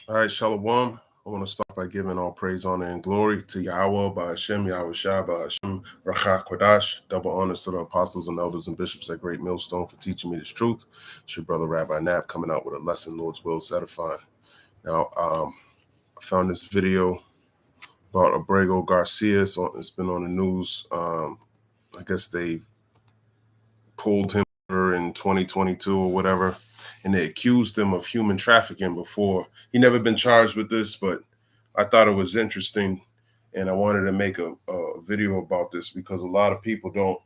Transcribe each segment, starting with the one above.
All right, Shalom. I want to start by giving all praise, honor, and glory to Yahweh, by Hashem, Yahweh Shah, by Hashem, Rachah Kodash. Double honors to the apostles and elders and bishops at Great Millstone for teaching me this truth. It's your brother Rabbi Knapp coming out with a lesson, Lord's will edifying. Now, I found this video about Abrego Garcia'S. It's been on the news. I guess they pulled him in 2022 or whatever, and they accused him of human trafficking before. He never been charged with this, but I thought it was interesting, and I wanted to make a video about this because a lot of people don't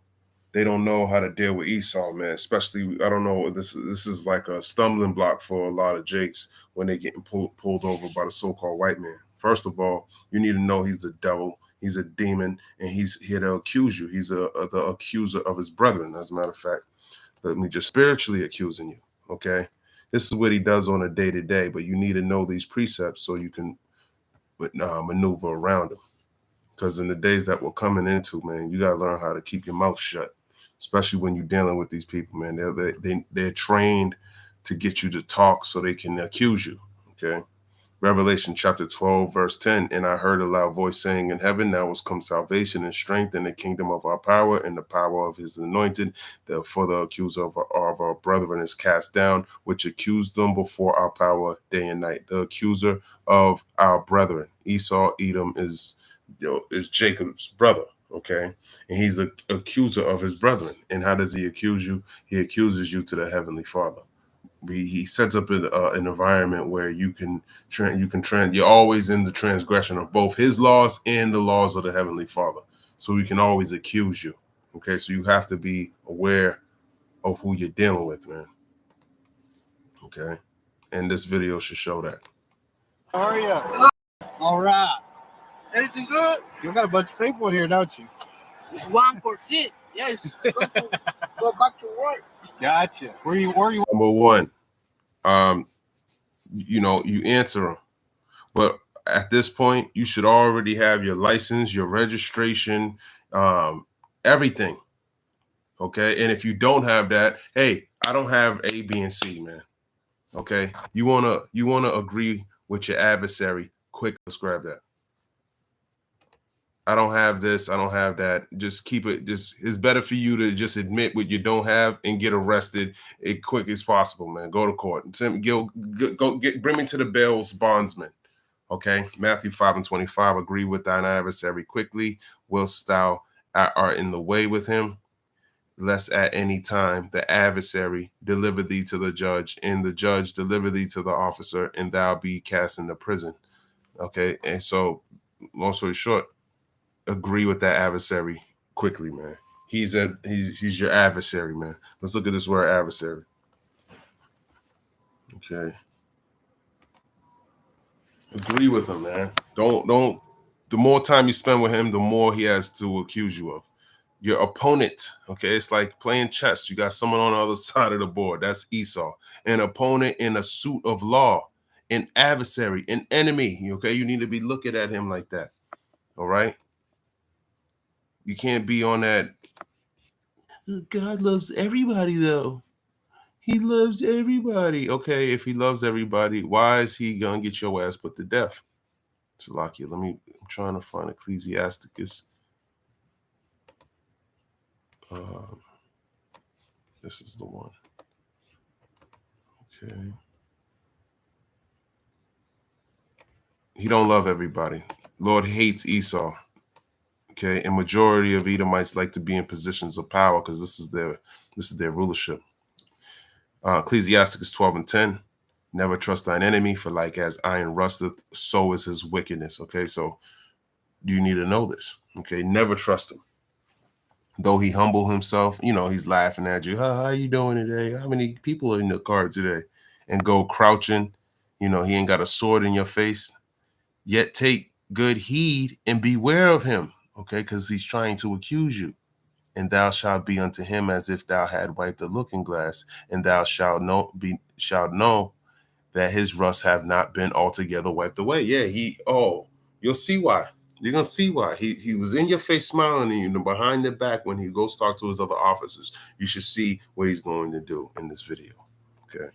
know how to deal with Esau, man. Especially, I don't know, this is like a stumbling block for a lot of Jakes when they getting pulled over by the so-called white man. First of all, you need to know he's the devil. He's a demon, and he's here to accuse you. He's the accuser of his brethren, as a matter of fact. Let me just spiritually accusing you, okay? This is what he does on a day-to-day, but you need to know these precepts so you can maneuver around them. Because in the days that we're coming into, man, you got to learn how to keep your mouth shut, especially when you're dealing with these people, man. They're trained to get you to talk so they can accuse you, okay? Revelation chapter 12, verse 10, and I heard a loud voice saying in heaven, now has come salvation and strength in the kingdom of our power and the power of his anointed. Therefore the accuser of our brethren is cast down, which accused them before our power day and night. The accuser of our brethren, Esau, Edom, is Jacob's brother, okay? And he's the accuser of his brethren. And how does he accuse you? He accuses you to the heavenly Father. He sets up an environment where you're always in the transgression of both his laws and the laws of the heavenly Father. So he can always accuse you. Okay, so you have to be aware of who you're dealing with, man. Okay, and this video should show that. How are you? All right. Anything good? You got a bunch of people in here, don't you? It's 1%. Yes. Go back to work. Gotcha. Where you? Number one, you answer them, but at this point, you should already have your license, your registration, everything. Okay, and if you don't have that, hey, I don't have A, B, and C, man. Okay, you wanna agree with your adversary. Quick, let's grab that. I don't have this, I don't have that. Just keep it. It's better for you to just admit what you don't have and get arrested as quick as possible, man. Go to court. Bring me to the bail's bondsman. Okay, Matthew 5:25. Agree with thine adversary quickly, whilst thou art in the way with him, lest at any time the adversary deliver thee to the judge, and the judge deliver thee to the officer, and thou be cast into prison. Okay, and so, long story short, agree with that adversary quickly, man. He's your adversary, man. Let's look at this word adversary. Okay. Agree with him, man. Don't. The more time you spend with him, the more he has to accuse you of. Your opponent, okay? It's like playing chess. You got someone on the other side of the board. That's Esau. An opponent in a suit of law, an adversary, an enemy, okay? You need to be looking at him like that, all right? You can't be on that, God loves everybody, though. He loves everybody. Okay, if he loves everybody, why is he going to get your ass put to death? Salakia, I'm trying to find Ecclesiasticus. This is the one. Okay. He don't love everybody. Lord hates Esau. Okay, and majority of Edomites like to be in positions of power because this is their rulership. Ecclesiasticus 12:10. Never trust thine enemy, for like as iron rusteth, so is his wickedness. Okay, so you need to know this. Okay, never trust him. Though he humble himself, he's laughing at you. How you doing today? How many people are in the car today? And go crouching. He ain't got a sword in your face. Yet take good heed and beware of him. Okay, because he's trying to accuse you. And thou shalt be unto him as if thou had wiped a looking glass, and thou shalt know that his rust have not been altogether wiped away. Yeah, you'll see why. You're gonna see why. He was in your face smiling at you, and behind the back when he goes talk to his other officers. You should see what he's going to do in this video. Okay.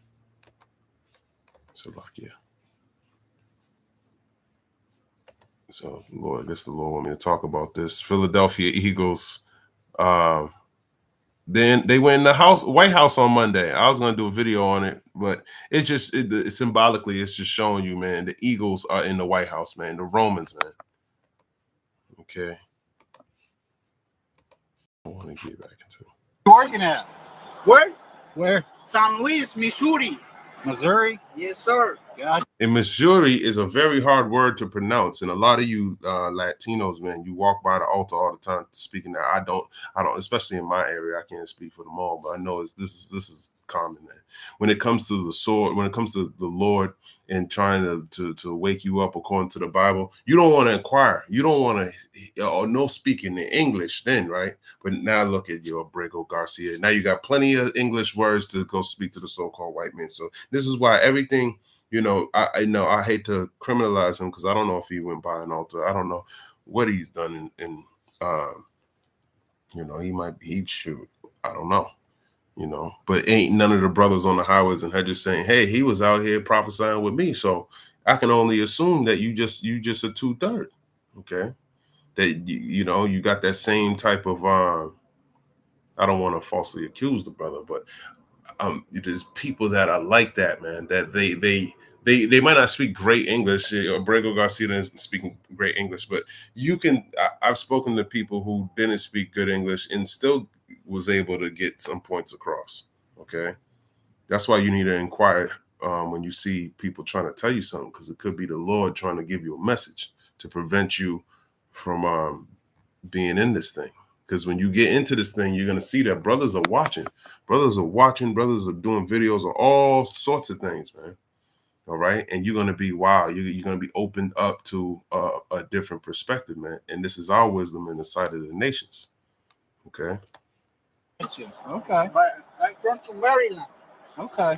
So like, yeah. So, Lord, I guess the Lord want me to talk about this. Philadelphia Eagles. Then they went in the White House on Monday. I was gonna do a video on it, but it just symbolically, it's just showing you, man. The Eagles are in the White House, man. The Romans, man. Okay. I want to get back into. You working at? Where? Where? San Luis, Missouri. Missouri? Yes, sir. God. And Missouri is a very hard word to pronounce, and a lot of you Latinos, man, you walk by the altar all the time speaking that. I don't, especially in my area. I can't speak for them all, but I know this is common, man. When it comes to the sword, when it comes to the Lord and trying to wake you up according to the Bible, you don't want to inquire. You don't want to, or no speaking in English then, right? But now look at your Abrego, Garcia. Now you got plenty of English words to go speak to the so-called white man. So this is why everything. You know, I know I hate to criminalize him because I don't know if he went by an altar. I don't know what he's done in you know, he shoot. I don't know, you know, but ain't none of the brothers on the highways and hedges saying, hey, he was out here prophesying with me. So I can only assume that you just a 2/3. Okay. That you know, you got that same type of I don't want to falsely accuse the brother, but there's people that are like that, man, that they might not speak great English. Abrego Garcia isn't speaking great English, but you can. I've spoken to people who didn't speak good English and still was able to get some points across. Okay, that's why you need to inquire when you see people trying to tell you something, because it could be the Lord trying to give you a message to prevent you from being in this thing. Because when you get into this thing, you're going to see that brothers are watching. Brothers are watching. Brothers are doing videos of all sorts of things, man. All right. And you're going to be, wow, you're going to be opened up to a different perspective, man. And this is our wisdom in the sight of the nations. Okay. Okay. But I'm from Maryland. Okay.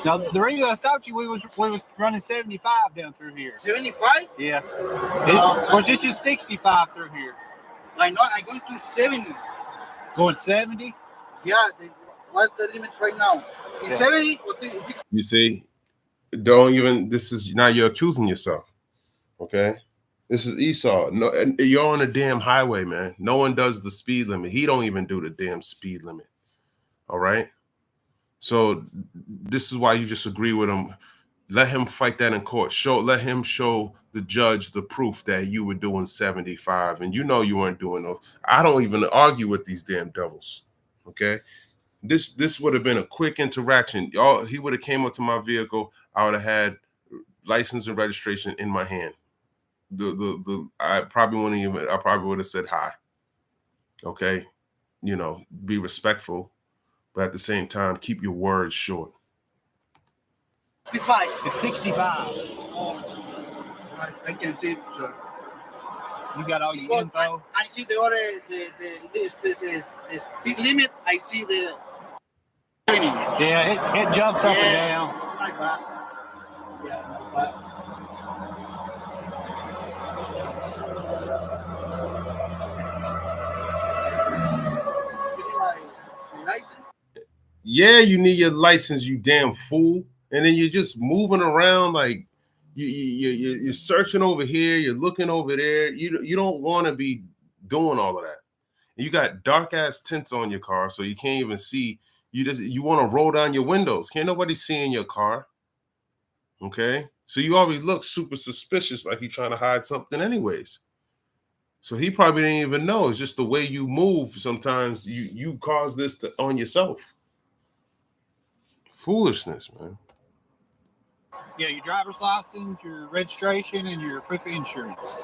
Now the reason I stopped you, we was running 75 down through here. 75? Yeah. Was this just 65 through here? I know. I'm going to 70. Going 70? Yeah. What's the limit right now? Is 70 or 60? You see, don't even. This is now you're accusing yourself. Okay. This is Esau. No, you're on a damn highway, man. No one does the speed limit. He don't even do the damn speed limit. All right. So this is why you just agree with him. Let him fight that in court. Let him show the judge the proof that you were doing 75, and you know you weren't doing those. I don't even argue with these damn devils. Okay. This would have been a quick interaction. Y'all, he would have came up to my vehicle. I would have had license and registration in my hand. I probably wouldn't even. I probably would have said hi. Okay, you know, be respectful, but at the same time, keep your words short. 65. It's 65. I can see it, sir. You got all your Because info? I see the other, this is speed limit. I see the. Yeah, it jumps up and down. Like that. Yeah, but. My license? Yeah, you need your license, you damn fool. And then you're just moving around like you're searching over here, you're looking over there. You don't want to be doing all of that. And you got dark ass tints on your car, so you can't even see. You want to roll down your windows. Can't nobody see in your car. Okay, so you already look super suspicious, like you're trying to hide something, anyways. So he probably didn't even know. It's just the way you move. Sometimes you cause this on yourself. Foolishness, man. Yeah, your driver's license, your registration, and your proof of insurance.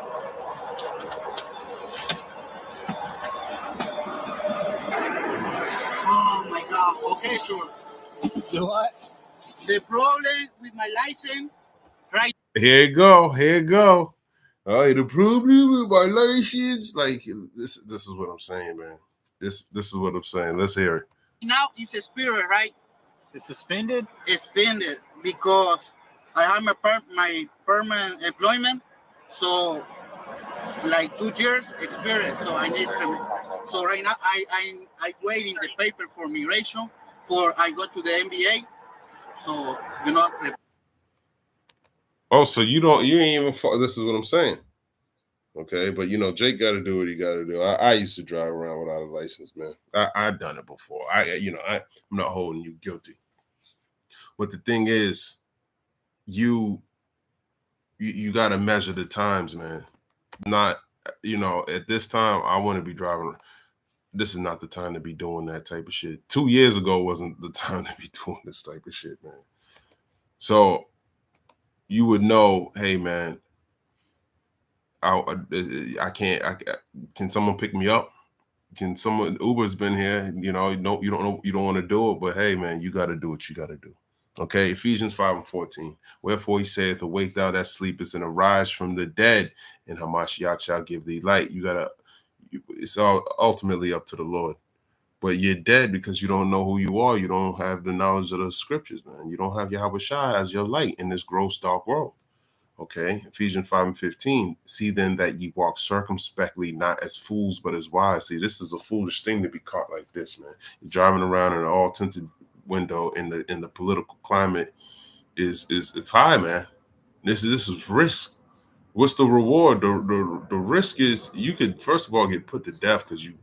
Oh my God. Okay, sure. Do what? The problem with my license, right? Here you go. Here you go. All right, the problem with my license, like this is what I'm saying, man. This is what I'm saying. Let's hear it. Now it's a spirit, right? It's suspended? Suspended because I have my permanent employment, so like 2 years experience. So I need. So right now I waiting the paper for migration. I go to the MBA. So you know. Oh, so you ain't even. This is what I'm saying. Okay, but you know, Jake got to do what he got to do. I used to drive around without a license, man. I've done it before. I'm not holding you guilty. But the thing is, you got to measure the times, man. Not, at this time, I want to be driving. This is not the time to be doing that type of shit. 2 years ago wasn't the time to be doing this type of shit, man. So you would know, hey, man, I can't. Can someone pick me up? Can someone? Uber's been here. You don't know. You don't want to do it, but hey, man, you got to do what you got to do. Okay, Ephesians 5:14. Wherefore he saith, awake thou that sleepest, and arise from the dead, and Hamashiach shall give thee light. It's all ultimately up to the Lord. But you're dead because you don't know who you are. You don't have the knowledge of the scriptures, man. You don't have Yahweh Shai as your light in this gross, dark world. Okay, Ephesians 5:15. See then that ye walk circumspectly, not as fools, but as wise. See, this is a foolish thing to be caught like this, man. You're driving around in an all tinted window in the political climate is it's high, man. This is risk. What's the reward? The risk is you could first of all get put to death because you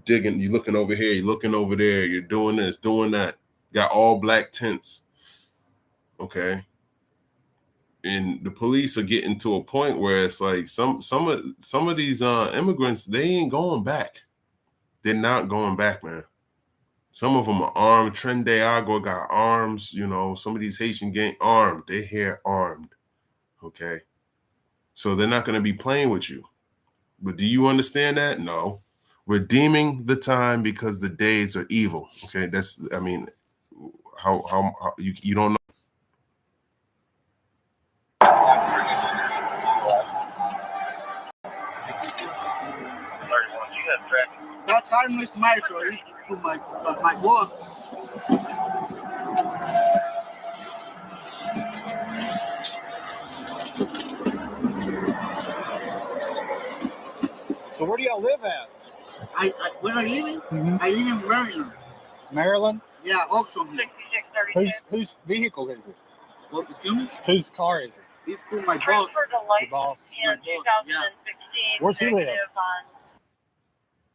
digging, you looking over here, you're looking over there, you're doing this, doing that. Got all black tents. Okay. And the police are getting to a point where it's like some of these immigrants, they ain't going back. They're not going back, man. Some of them are armed. Tren de Agua got arms. Some of these Haitian gang armed. They're here armed. Okay. So they're not going to be playing with you. But do you understand that? No. Redeeming the time because the days are evil. Okay. How you don't know. That car is my sorry to my boss. So where do y'all live at? Where I live in? Mm-hmm. I live in Maryland. Maryland? Yeah, Oxford. Whose vehicle is it? What, excuse me? Whose car is it? It's to my boss. Your boss? My boss, yeah. Where's he live?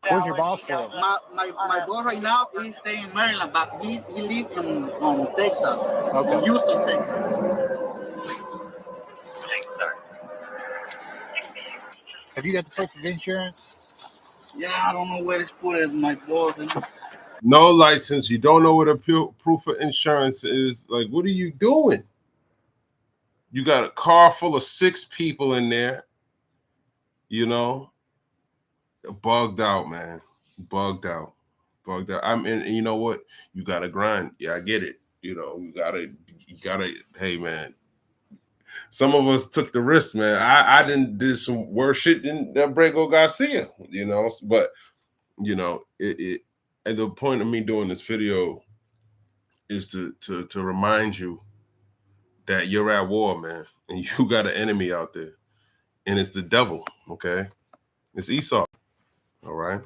Where's your boss live? My boss right now is staying in Maryland, but he lives in Texas. Okay. In Houston, Texas. Have you got the proof of insurance? Yeah, I don't know where it's put at my boss. No license. You don't know what a proof of insurance is. Like, what are you doing? You got a car full of 6 people in there, bugged out, man. Bugged out. And you know what? You got to grind. Yeah, I get it. You gotta, hey, man. Some of us took the risk, man. I did some worse shit than Abrego Garcia, but, and the point of me doing this video is to remind you that you're at war, man, and you got an enemy out there, and it's the devil, okay? It's Esau, all right?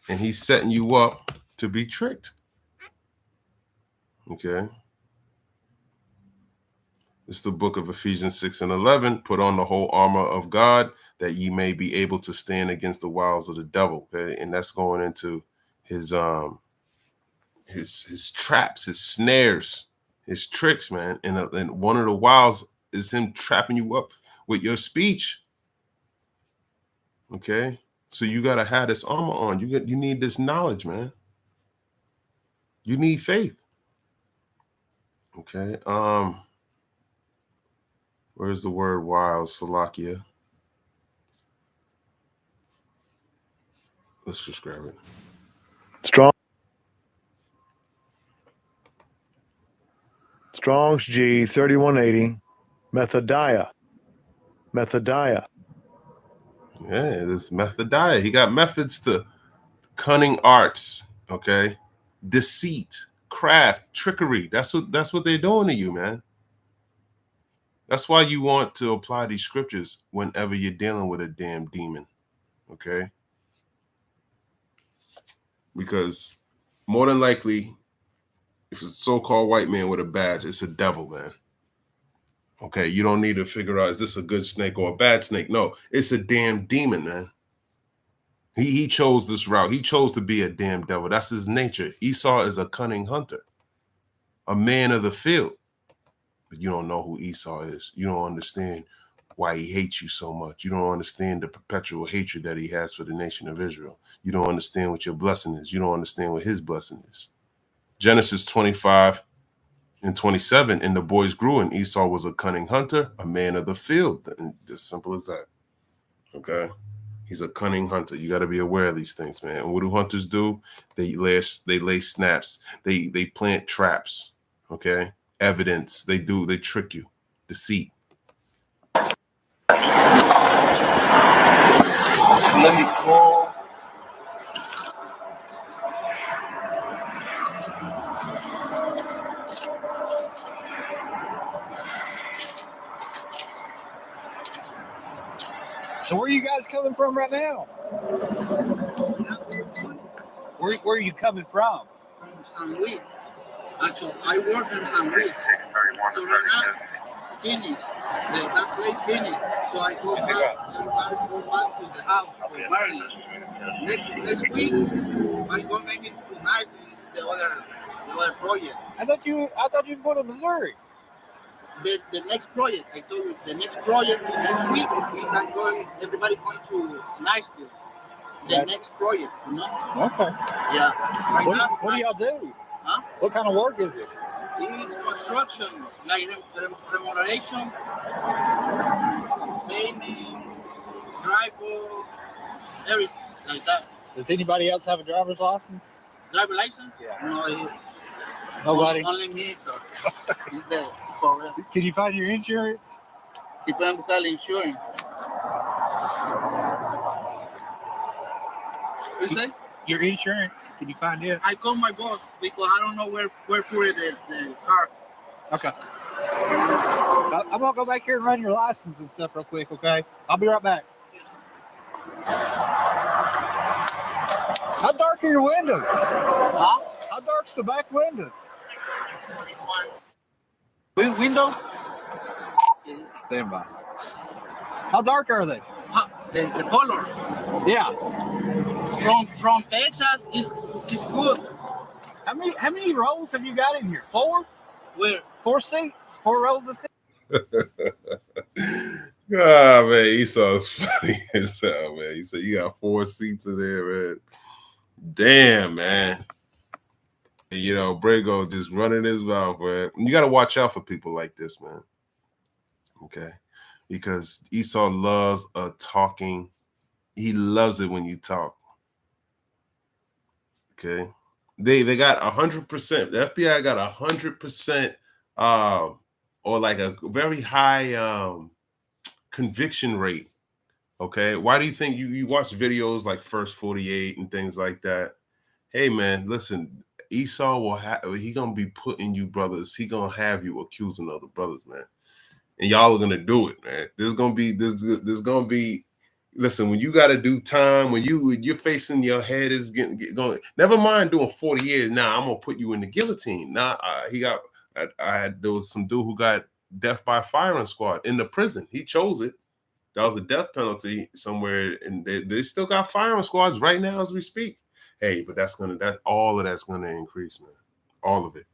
And he's setting you up to be tricked, okay? It's the book of Ephesians 6:11. Put on the whole armor of God that ye may be able to stand against the wiles of the devil, okay? And that's going into his traps, his snares, his tricks, man. And one of the wiles is him trapping you up with your speech. Okay, so you gotta have this armor on. You need this knowledge, man. You need faith. Okay. Where's the word wild? Salakia. Let's just grab it. Strong's G 3180. Methodiah. Yeah, this Methodiah. He got methods to cunning arts, okay? Deceit, craft, trickery. That's what they're doing to you, man. That's why you want to apply these scriptures whenever you're dealing with a damn demon, okay? Because more than likely, if it's a so-called white man with a badge, it's a devil, man. Okay, you don't need to figure out, is this a good snake or a bad snake? No, it's a damn demon, man. He chose this route. He chose to be a damn devil. That's his nature. Esau is a cunning hunter, a man of the field. But you don't know who Esau is. You don't understand why he hates you so much. You don't understand the perpetual hatred that he has for the nation of Israel. You don't understand what your blessing is. You don't understand what his blessing is. Genesis 25:27, and the boys grew, and Esau was a cunning hunter, a man of the field. And as simple as that. Okay? He's a cunning hunter. You got to be aware of these things, man. And what do hunters do? They lay snaps. They plant traps. Okay? Evidence. They trick you. Deceit. Let me call. So where are you guys coming from right now? Where are you coming from? From San Luis. So I work in San Luis. So right now, finished. That place finished. So I go back to the house with Maryland. Next week, I go maybe tonight with the other project. I thought you was going to Missouri. The next project, I told you, the next project next week, everybody going to night school. The next project, you know? Okay. Yeah. What do y'all do? Huh? What kind of work is it? It's construction, like remoderation, painting, drywall, everything like that. Does anybody else have a driver's license? Driver license? Yeah. No, Nobody? Only me, so it's there for real. Can you find your insurance? Si pueden buscar la insurance. You say? Your insurance? Can you find it? I call my boss because I don't know where put the car. Okay. I'm gonna go back here and run your license and stuff real quick, okay? I'll be right back. How dark are your windows? Huh? How dark's the back windows? Window? Stand by. How dark are they? The colors. Yeah. From Texas is good. How many rows have you got in here? 4? Where? 4 seats? 4 rows of seats? Ah, man, Esau's funny as hell, man. He said you got 4 seats in there, man. Damn, man. And, you know, Abrego just running his mouth, man. You got to watch out for people like this, man. Okay? Because Esau loves talking. He loves it when you talk. Okay? They got 100%. The FBI got 100% or like a very high conviction rate. Okay, why do you think you watch videos like First 48 and things like that? Hey man, listen, Esau he gonna be putting you brothers. He gonna have you accusing other brothers, man, and y'all are gonna do it, man. There's gonna be. Listen, when you got to do time, when you're facing your head is going. Never mind doing 40 years. Now I'm gonna put you in the guillotine. Now there was some dude who got death by firing squad in the prison. He chose it. That was a death penalty somewhere, and they still got firing squads right now as we speak. Hey, but all of that's gonna increase, man. All of it.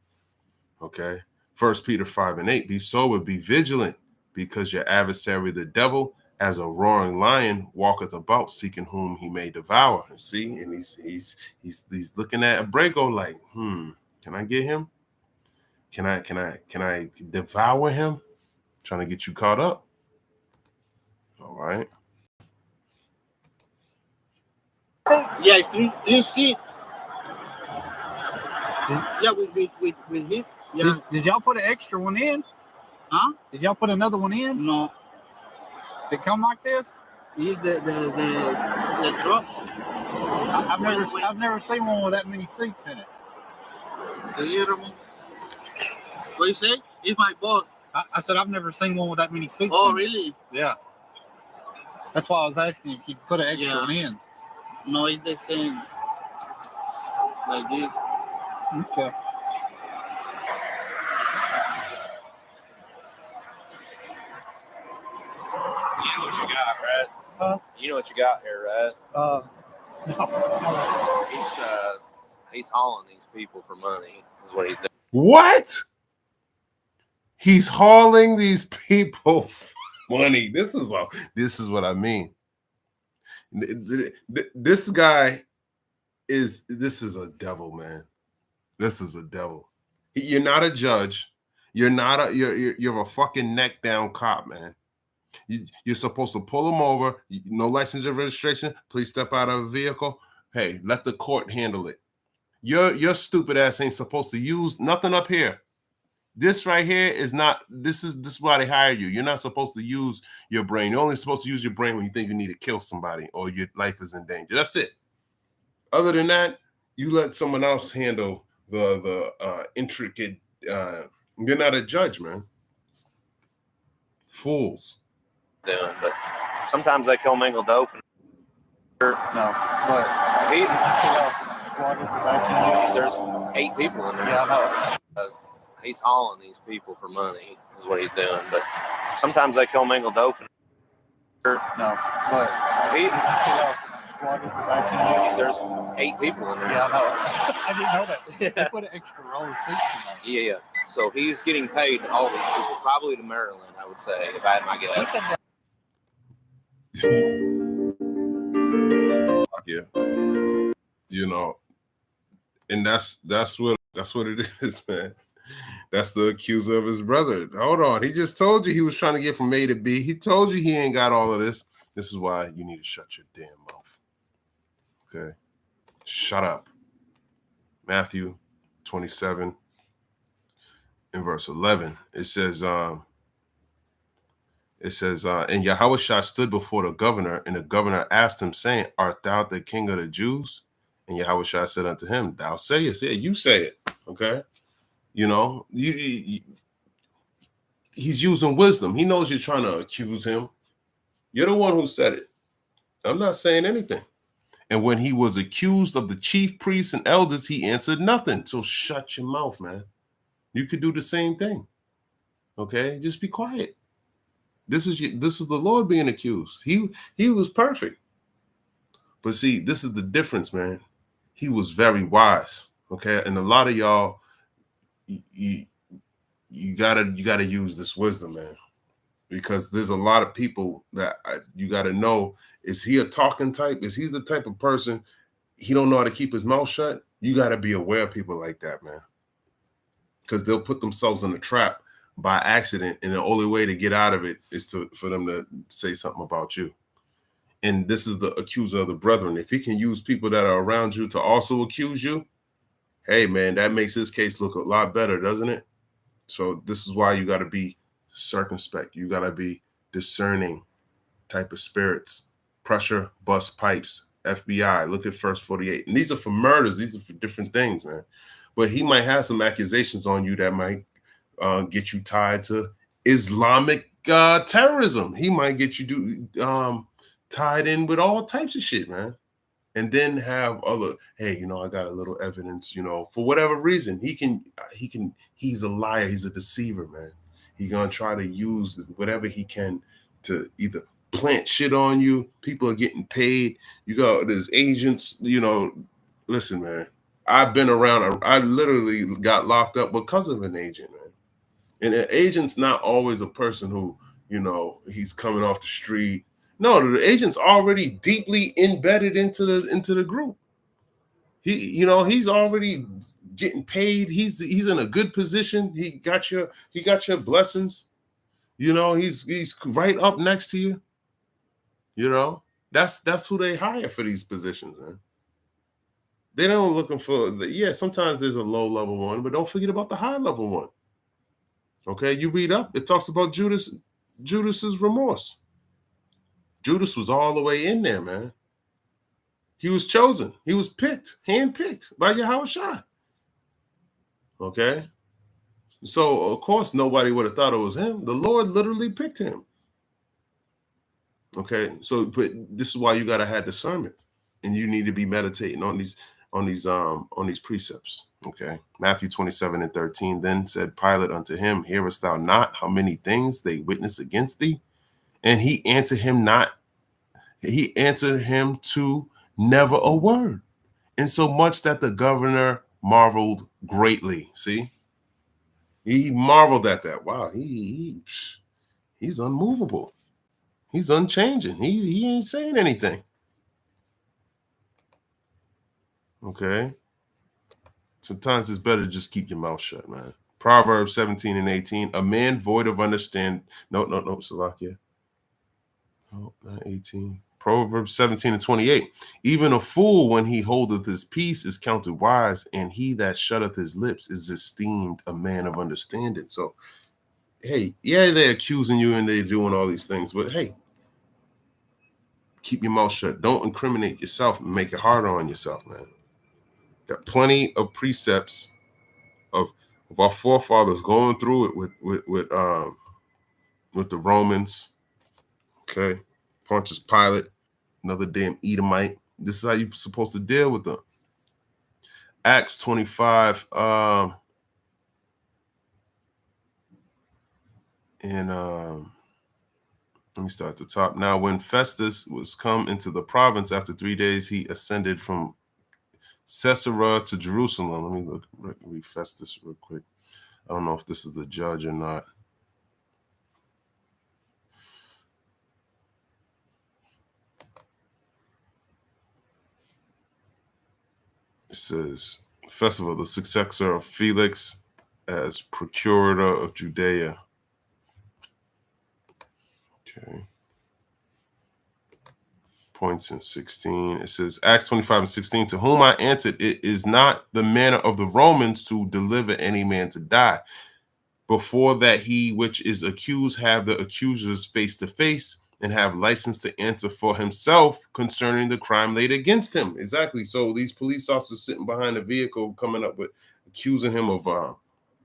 Okay. 1 Peter 5:8. Be sober, be vigilant, because your adversary, the devil, as a roaring lion, walketh about, seeking whom he may devour. And see, and he's looking at Abrego like, can I get him? Can I devour him? Trying to get you caught up. All right. Yeah, three seats. Yeah, with him. Yeah. Did y'all put an extra one in? Huh? Did y'all put another one in? No. They come like this? It's the truck. I've never seen one with that many seats in it. What you say? It's my boss. I said I've never seen one with that many seats. Oh, in really? It. Yeah. That's why I was asking if you put an extra one in. No, it's the same. Like this. Okay. right? You know what you got here, right? No. He's hauling these people for money. Is what he's doing. What? He's hauling these people for money. This is what I mean. This guy is a devil, man. This is a devil. You're not a judge. You're a fucking neck down cop, man. You're supposed to pull him over. No license or registration. Please step out of a vehicle. Hey, let the court handle it. Your stupid ass ain't supposed to use nothing up here. This right here is not. This is why they hire you. You're not supposed to use your brain. You're only supposed to use your brain when you think you need to kill somebody or your life is in danger. That's it. Other than that, you let someone else handle the intricate. You're not a judge, man. Fools. Doing, but sometimes they commingle dope. No, but there's 8 people in there. Yeah, I know. He's hauling these people for money. Is what he's doing, but sometimes they commingle dope. No, but there's 8 people in there. Yeah, I know. I didn't know that. They put an extra row of seats in there. Yeah. So he's getting paid all these people, probably to Maryland, I would say, if I had my guess. He said that. Yeah, you know, and that's what it is, man. That's the accuser of his brother. Hold on, he just told you he was trying to get from A to B. He told you he ain't got all of this. This is why you need to shut your damn mouth. Okay, shut up. Matthew 27 in verse 11. It says, and Yahushua stood before the governor, and the governor asked him, saying, Art thou the king of the Jews? And Yahushua said unto him, Thou sayest. Yeah, you say it. Okay. You know, he's using wisdom. He knows you're trying to accuse him. You're the one who said it. I'm not saying anything. And when he was accused of the chief priests and elders, he answered nothing. So shut your mouth, man. You could do the same thing. Okay, just be quiet. This is the Lord being accused. He was perfect. But see, this is the difference, man. He was very wise. Okay, and a lot of y'all, you gotta use this wisdom, man, because there's a lot of people that you gotta know. Is he a talking type? Is he the type of person he don't know how to keep his mouth shut? You gotta be aware of people like that, man, because they'll put themselves in a trap by accident, and the only way to get out of it is for them to say something about you. And this is the accuser of the brethren. If he can use people that are around you to also accuse you, hey, man, that makes his case look a lot better, doesn't it? So this is why you got to be circumspect. You got to be discerning type of spirits. Pressure, bust pipes, FBI. Look at verse 48. And these are for murders. These are for different things, man. But he might have some accusations on you that might get you tied to Islamic terrorism. He might get you tied in with all types of shit, man. And then have other, hey, you know, I got a little evidence, you know, for whatever reason. He's a liar. He's a deceiver, man. He's going to try to use whatever he can to either plant shit on you. People are getting paid. You got there's agents, you know. Listen, man, I've been around. I literally got locked up because of an agent, man. And an agent's not always a person who, you know, he's coming off the street. No, the agent's already deeply embedded into the group. He's already getting paid. He's in a good position. He got your blessings. You know, he's right up next to you. You know, that's who they hire for these positions, man. They don't looking for sometimes there's a low level one, but don't forget about the high level one. Okay, you read up, it talks about Judas's remorse. Judas was all the way in there, man. He was chosen. He was picked, handpicked by Yahushua. Okay? So, of course, nobody would have thought it was him. The Lord literally picked him. Okay? So, but this is why you got to have discernment. And you need to be meditating on these precepts. Okay? Matthew 27:13. Then said Pilate unto him, Hearest thou not how many things they witness against thee? And he answered him not He answered him to never a word, and so much that the governor marveled greatly. See, he marveled at that. Wow, he's unmovable. He's unchanging. He ain't saying anything. Okay. Sometimes it's better to just keep your mouth shut, man. Proverbs 17 and 18. A man void of understanding. No, Salakia. No, not 18. Proverbs 17 and 28. Even a fool, when he holdeth his peace, is counted wise, and he that shutteth his lips is esteemed a man of understanding. So, hey, yeah, they're accusing you and they're doing all these things, but hey, keep your mouth shut. Don't incriminate yourself and make it harder on yourself, man. Got plenty of precepts of our forefathers going through it with the Romans. Okay, Pontius Pilate, another damn Edomite. This is how you're supposed to deal with them. Acts 25. Let me start at the top. Now, when Festus was come into the province after 3 days, he ascended from Caesarea to Jerusalem. Let me read Festus real quick. I don't know if this is the judge or not. It says, Festival, the successor of Felix as procurator of Judea. Okay. Points in 16. It says, Acts 25 and 16, to whom I answered, it is not the manner of the Romans to deliver any man to die, before that he which is accused have the accusers face to face, and have license to answer for himself concerning the crime laid against him. Exactly. So these police officers sitting behind the vehicle coming up with accusing him of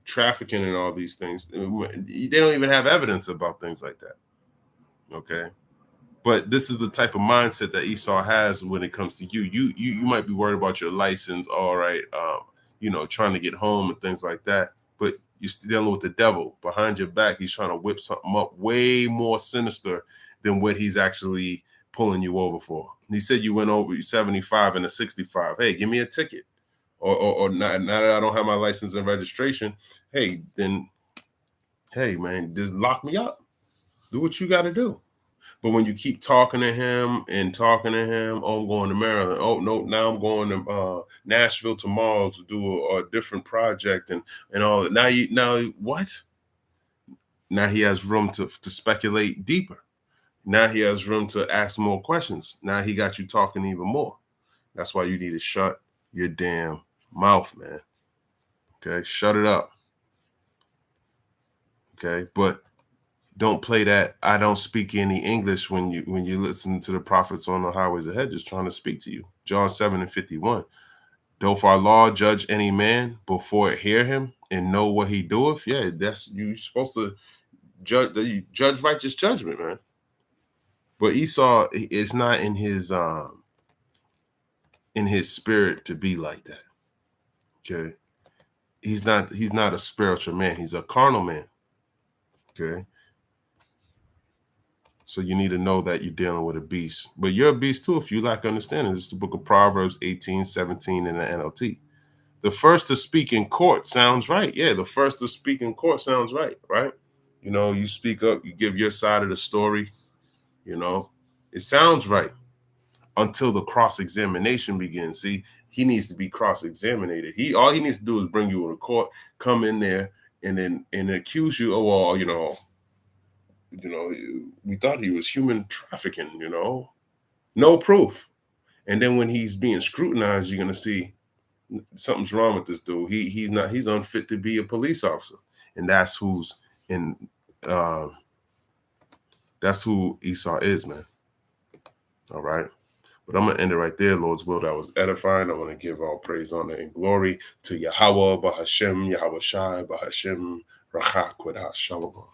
trafficking and all these things. They don't even have evidence about things like that. Okay. But this is the type of mindset that Esau has when it comes to you. You might be worried about your license, all right, trying to get home and things like that. But you're dealing with the devil behind your back. He's trying to whip something up way more sinister than what he's actually pulling you over for. He said you went over 75 and a 65. Hey, give me a ticket. Or now that I don't have my license and registration, hey, man, just lock me up. Do what you got to do. But when you keep talking to him, oh, I'm going to Maryland. Oh, no, now I'm going to Nashville tomorrow to do a different project and all that. Now what? Now he has room to speculate deeper. Now he has room to ask more questions. Now he got you talking even more. That's why you need to shut your damn mouth, man. Okay, shut it up. Okay, but don't play that I don't speak any English when you listen to the prophets on the highways of hedges trying to speak to you. John 7 and 51. Doth our law judge any man before it hear him and know what he doeth? Yeah, that's you're supposed to judge righteous judgment, man. But Esau is not in his spirit to be like that. Okay. He's not a spiritual man, he's a carnal man. Okay. So you need to know that you're dealing with a beast. But you're a beast too if you lack understanding. This is the book of Proverbs 18:17 in the NLT. The first to speak in court sounds right. Yeah, the first to speak in court sounds right, right? You speak up, you give your side of the story, it sounds right until the cross-examination begins. See, he needs to be cross-examined. All he needs to do is bring you to court, come in there, and accuse you. Oh, well, we thought he was human trafficking, no proof. And then when he's being scrutinized, you're going to see something's wrong with this dude. He's unfit to be a police officer. And that's that's who Esau is, man. All right. But I'm going to end it right there, Lord's will. That was edifying. I want to give all praise, honor, and glory to Yahweh, Bahashem, Yahweh Shai, Bahashem, Rachak, Shalom.